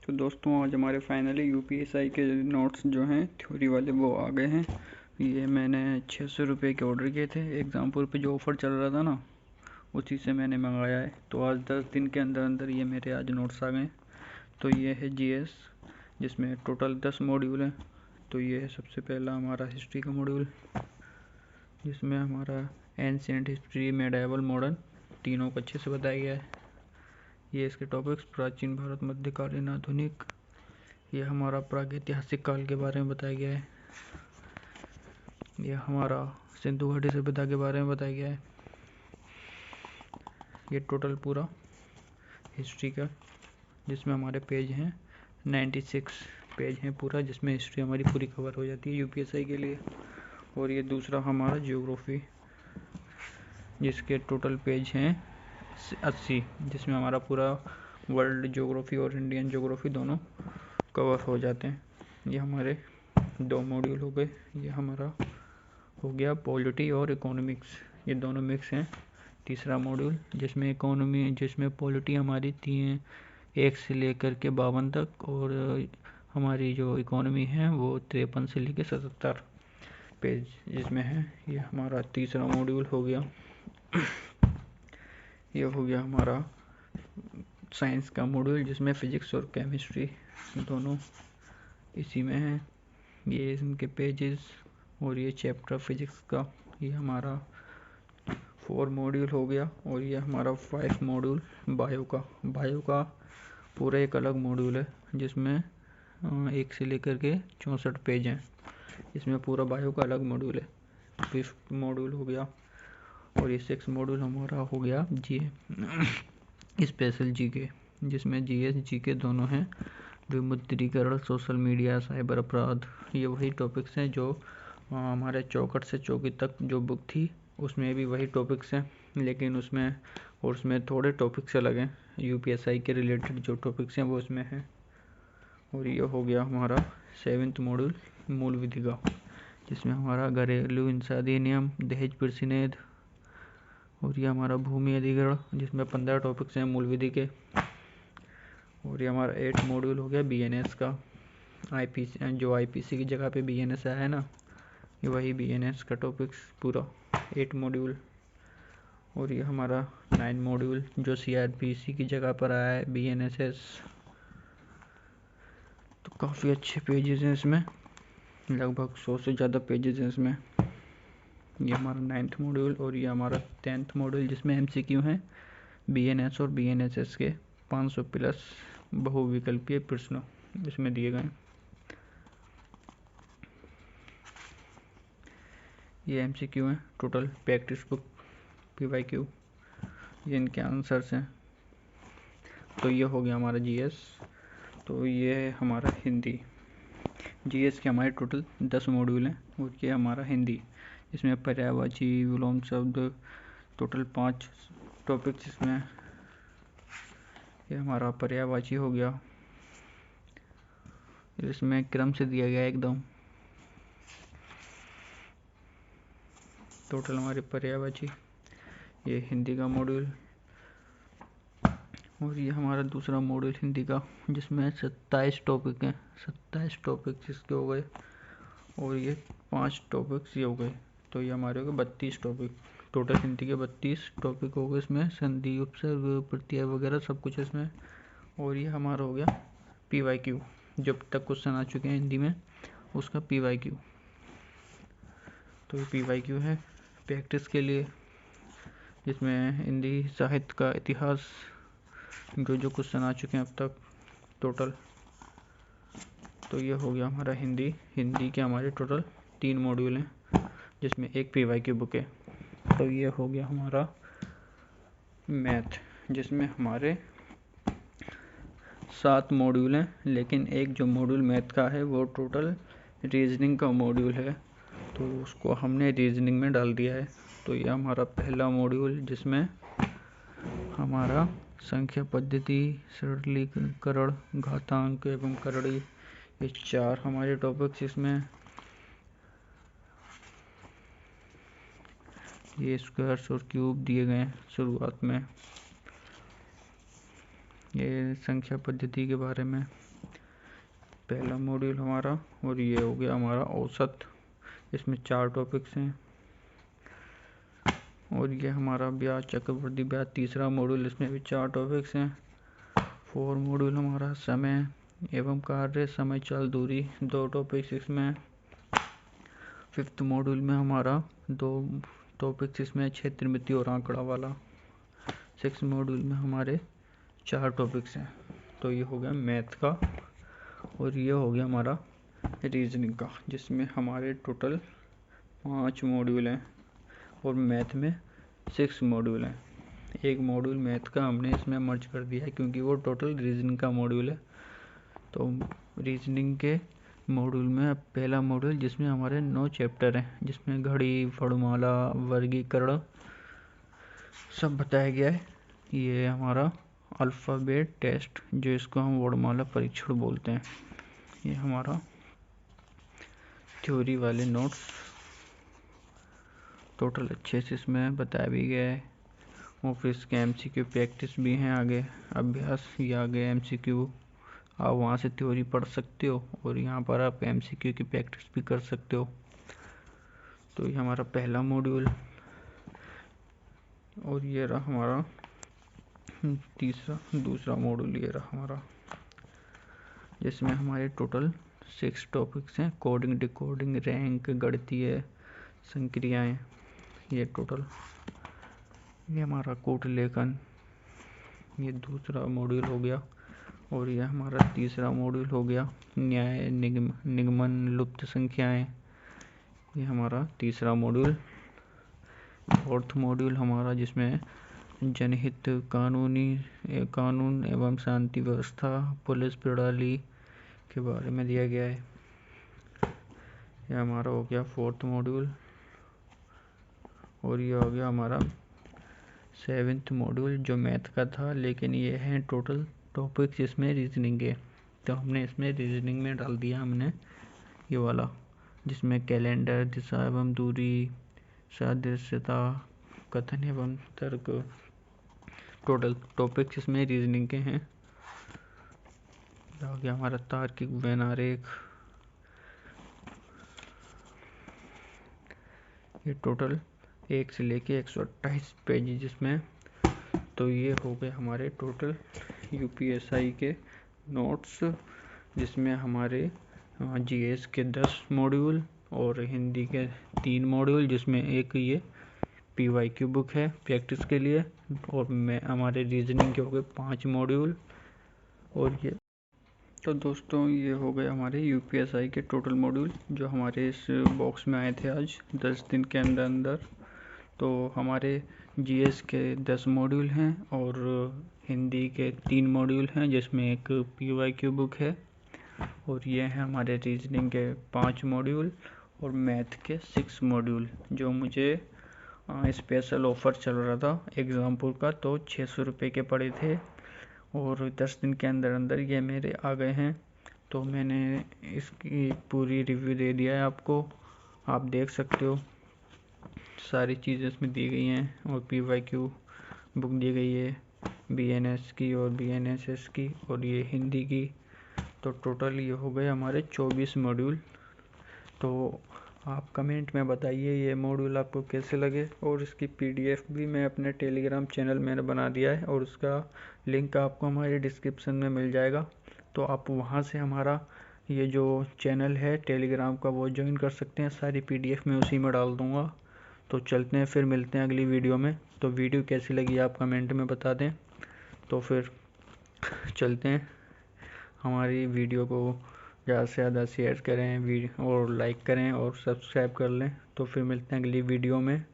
तो दोस्तों आज हमारे फाइनली यूपीएसआई के नोट्स जो हैं थ्योरी वाले वो आ गए हैं। ये मैंने 600 रुपये के ऑर्डर किए थे। एग्ज़ाम्पल पे जो ऑफ़र चल रहा था ना, उसी से मैंने मंगाया है। तो आज 10 दिन के अंदर अंदर ये मेरे आज नोट्स आ गए। तो ये है जीएस, जिसमें टोटल 10 मॉड्यूल हैं। तो ये है सबसे पहला हमारा हिस्ट्री का मॉड्यूल, जिसमें हमारा एंशिएंट हिस्ट्री, मेडाइवल, मॉडर्न तीनों को अच्छे से बताया गया है। ये इसके टॉपिक्स प्राचीन भारत, मध्यकालीन, आधुनिक। ये हमारा प्रागैतिहासिक काल के बारे में बताया गया है। ये हमारा सिंधु घाटी सभ्यता के बारे में बताया गया है। ये टोटल पूरा हिस्ट्री का, जिसमें हमारे पेज हैं 96 पेज हैं पूरा, जिसमें हिस्ट्री हमारी पूरी कवर हो जाती है यूपीएसआई के लिए। और ये दूसरा हमारा ज्योग्राफी, जिसके टोटल पेज हैं 80, जिसमें हमारा पूरा वर्ल्ड ज्योग्राफी और इंडियन ज्योग्राफी दोनों कवर हो जाते हैं। ये हमारे 2 मॉड्यूल हो गए। ये हमारा हो गया पॉलिटी और इकोनॉमिक्स, ये दोनों मिक्स हैं। तीसरा मॉड्यूल जिसमें इकोनॉमी, जिसमें पॉलिटी हमारी 1 से लेकर के 52 तक, और हमारी जो इकोनॉमी है वो 53 से लेकर 77 पेज जिसमें है। ये हमारा तीसरा मॉड्यूल हो गया। ये हो गया हमारा साइंस का मॉड्यूल, जिसमें फिजिक्स और केमिस्ट्री दोनों इसी में है। ये इनके पेजेस, और ये चैप्टर फिजिक्स का ये हमारा 4 मॉड्यूल हो गया। और ये हमारा 5 मॉड्यूल बायो का पूरा एक अलग मॉड्यूल है, जिसमें 1 से लेकर के 64 पेज हैं। इसमें पूरा बायो का अलग मॉड्यूल है। 5th मॉड्यूल हो गया। और ये 6 मॉड्यूल हमारा हो गया स्पेशल जीके, जिसमें जीएस जीके दोनों हैं। विमुद्रीकरण, सोशल मीडिया, साइबर अपराध, ये वही टॉपिक्स हैं जो हमारे चौखट से चौकी तक जो बुक थी उसमें भी वही टॉपिक्स हैं, लेकिन उसमें थोड़े टॉपिक्स अलग हैं। यूपीएसआई के रिलेटेड जो टॉपिक्स हैं वो उसमें हैं। और ये हो गया हमारा 7th मॉड्यूल मूल विधि का, जिसमें हमारा घरेलू हिंसा अधिनियम, दहेज प्रश्नेध, और ये हमारा भूमि अधिग्रहण, जिसमें 15 टॉपिक्स हैं मूल विधि के। और ये हमारा 8 मॉड्यूल हो गया बीएनएस का, आईपीसी, जो आईपीसी की जगह पे बीएनएस आया है ना, ये वही बीएनएस का टॉपिक्स पूरा 8 मॉड्यूल। और ये हमारा 9 मॉड्यूल जो सीआरपीसी की जगह पर आया है, बीएनएसएस। तो काफ़ी अच्छे पेजेस हैं इसमें, लगभग 100 से ज़्यादा पेजेस हैं इसमें। ये हमारा 9th मॉड्यूल। और ये हमारा 10th मॉड्यूल, जिसमें एमसीक्यू हैं बीएनएस और बीएनएसएस के 500 प्लस बहुविकल्पीय प्रश्न इसमें दिए गए। ये एमसीक्यू हैं टोटल, प्रैक्टिस बुक, पीवाईक्यू, ये इनके आंसर्स हैं। तो ये हो गया हमारा जीएस। तो ये है हमारा हिंदी। जीएस के हमारे टोटल 10 मॉड्यूल हैं, और ये हमारा हिंदी, इसमें पर्यायवाची, विलोम शब्द, टोटल 5 टॉपिक्स इसमें। ये हमारा पर्यायवाची हो गया, इसमें क्रम से दिया गया एकदम। टोटल हमारे पर्यायवाची, ये हिंदी का मॉड्यूल। और ये हमारा दूसरा मॉड्यूल हिंदी का, जिसमें 27 टॉपिक हैं, 27 टॉपिक्स इसके हो गए। और ये 5 टॉपिक्स ये हो गए। तो ये हमारे हो गए 32 टॉपिक। टोटल हिंदी के 32 टॉपिक हो गए इसमें, संधि, उपसर्ग, प्रत्यय वगैरह सब कुछ इसमें। और ये हमारा हो गया पीवाईक्यू, जब तक क्वेश्चन आ चुके हैं हिंदी में उसका पीवाईक्यू। तो ये पीवाईक्यू है प्रैक्टिस के लिए, जिसमें हिंदी साहित्य का इतिहास, जो क्वेश्चन आ चुके हैं अब तक टोटल। तो ये हो गया हमारा हिंदी के हमारे टोटल 3 मॉड्यूल हैं, जिसमें एक पीवाईक्यू बुक है। तो ये हो गया हमारा मैथ, जिसमें हमारे 7 मॉड्यूल हैं, लेकिन एक जो मॉड्यूल मैथ का है वो टोटल रीजनिंग का मॉड्यूल है, तो उसको हमने रीजनिंग में डाल दिया है। तो ये हमारा पहला मॉड्यूल, जिसमें हमारा संख्या पद्धति, सरलीकरण, घातांक एवं करड़ी, ये 4 हमारे टॉपिक्स इसमें। ये स्क्वायर्स और क्यूब दिए गए हैं शुरुआत में। ये संख्या पद्धति के बारे में पहला मॉड्यूल हमारा, और ये हो गया हमारा औसत। इसमें 4 टॉपिक्स हैं। और ये हमारा ब्याज, चक्रवृद्धि ब्याज, तीसरा मॉड्यूल, इसमें भी 4 टॉपिक्स हैं। 4 मॉड्यूल हमारा समय एवं कार्य, समय, चाल, दूरी, 2 टॉपिक्स इसमें। 5th मॉड्यूल में हमारा 2 टॉपिक्स इसमें, क्षेत्र मिति और आंकड़ा वाला। 6th मॉड्यूल में हमारे 4 टॉपिक्स हैं। तो ये हो गया मैथ का, और ये हो गया हमारा रीजनिंग का, जिसमें हमारे टोटल 5 मॉड्यूल हैं और मैथ में 6 मॉड्यूल हैं। एक मॉड्यूल मैथ का हमने इसमें मर्ज कर दिया है क्योंकि वो टोटल रीजनिंग का मॉड्यूल है। तो रीजनिंग के मॉड्यूल में पहला मॉड्यूल जिसमें हमारे 9 चैप्टर हैं, जिसमें घड़ी, वर्णमाला, वर्गीकरण सब बताया गया है। ये हमारा अल्फ़ाबेट टेस्ट, जो इसको हम वर्णमाला परीक्षण बोलते हैं। ये हमारा थ्योरी वाले नोट्स टोटल अच्छे से इसमें बताया भी गया है। और फिर इसके MCQ प्रैक्टिस भी हैं, आगे अभ्यास या आगे MCQ। आप वहाँ से थ्योरी पढ़ सकते हो और यहाँ पर आप MCQ की प्रैक्टिस भी कर सकते हो। तो ये हमारा पहला मॉड्यूल, और ये रहा हमारा दूसरा मॉड्यूल, ये रहा हमारा, जिसमें हमारे टोटल 6 टॉपिक्स हैं। कोडिंग, डिकोडिंग, रैंक, गणितीय संक्रियाएं, ये टोटल। ये हमारा कूट लेखन, ये दूसरा मॉड्यूल हो गया। और ये हमारा तीसरा मॉड्यूल हो गया न्याय, निगमन, लुप्त संख्याएं, ये हमारा तीसरा मॉड्यूल। 4th मॉड्यूल हमारा जिसमें जनहित, कानून एवं शांति व्यवस्था, पुलिस प्रणाली के बारे में दिया गया है। यह हमारा हो गया 4th मॉड्यूल। और ये हो गया हमारा 7th मॉड्यूल, जो मैथ का था, लेकिन ये है टोटल टॉपिक्स इसमें रीजनिंग के। तो हमने इसमें रीजनिंग में डाल दिया हमने ये वाला, जिसमें कैलेंडर, दिशा एवं दूरी, सादृश्यता, कथन एवं तर्क, टोटल टॉपिक्स इसमें रीजनिंग के हैं। हो गया हमारा तार्किक व्यन आरेख, ये टोटल 1 से लेके 128 पेज जिसमें। तो ये हो गए हमारे टोटल UPSI के नोट्स, जिसमें हमारे GS के 10 मॉड्यूल और हिंदी के 3 मॉड्यूल, जिसमें एक ये PYQ बुक है प्रैक्टिस के लिए, और हमारे रीजनिंग के हो गए 5 मॉड्यूल। और ये तो दोस्तों ये हो गए हमारे UPSI के टोटल मॉड्यूल, जो हमारे इस बॉक्स में आए थे आज 10 दिन के अंदर। तो हमारे GS के 10 मॉड्यूल हैं और हिंदी के 3 मॉड्यूल हैं, जिसमें एक PYQ बुक है। और ये हैं हमारे रीजनिंग के 5 मॉड्यूल और मैथ के 6 मॉड्यूल, जो मुझे स्पेशल ऑफ़र चल रहा था एग्ज़ामपुर का, तो 600 रुपये के पड़े थे और 10 दिन के अंदर ये मेरे आ गए हैं। तो मैंने इसकी पूरी रिव्यू दे दिया है आपको, आप देख सकते हो। सारी चीज़ें इसमें दी गई हैं और PYQ बुक दी गई है BNS की और BNSS की, और ये हिंदी की। तो टोटल ये हो गए हमारे 24 मॉड्यूल। तो आप कमेंट में बताइए ये मॉड्यूल आपको कैसे लगे, और इसकी PDF भी मैं अपने टेलीग्राम चैनल में बना दिया है, और उसका लिंक आपको हमारे डिस्क्रिप्शन में मिल जाएगा। तो आप वहाँ से हमारा ये जो चैनल है टेलीग्राम का वो ज्वाइन कर सकते हैं। सारी PDF मैं उसी में डाल दूँगा। तो चलते हैं, फिर मिलते हैं अगली वीडियो में। तो वीडियो कैसी लगी आप कमेंट में बता दें। तो फिर चलते हैं, हमारी वीडियो को ज़्यादा से ज़्यादा शेयर करें और लाइक करें और सब्सक्राइब कर लें। तो फिर मिलते हैं अगली वीडियो में।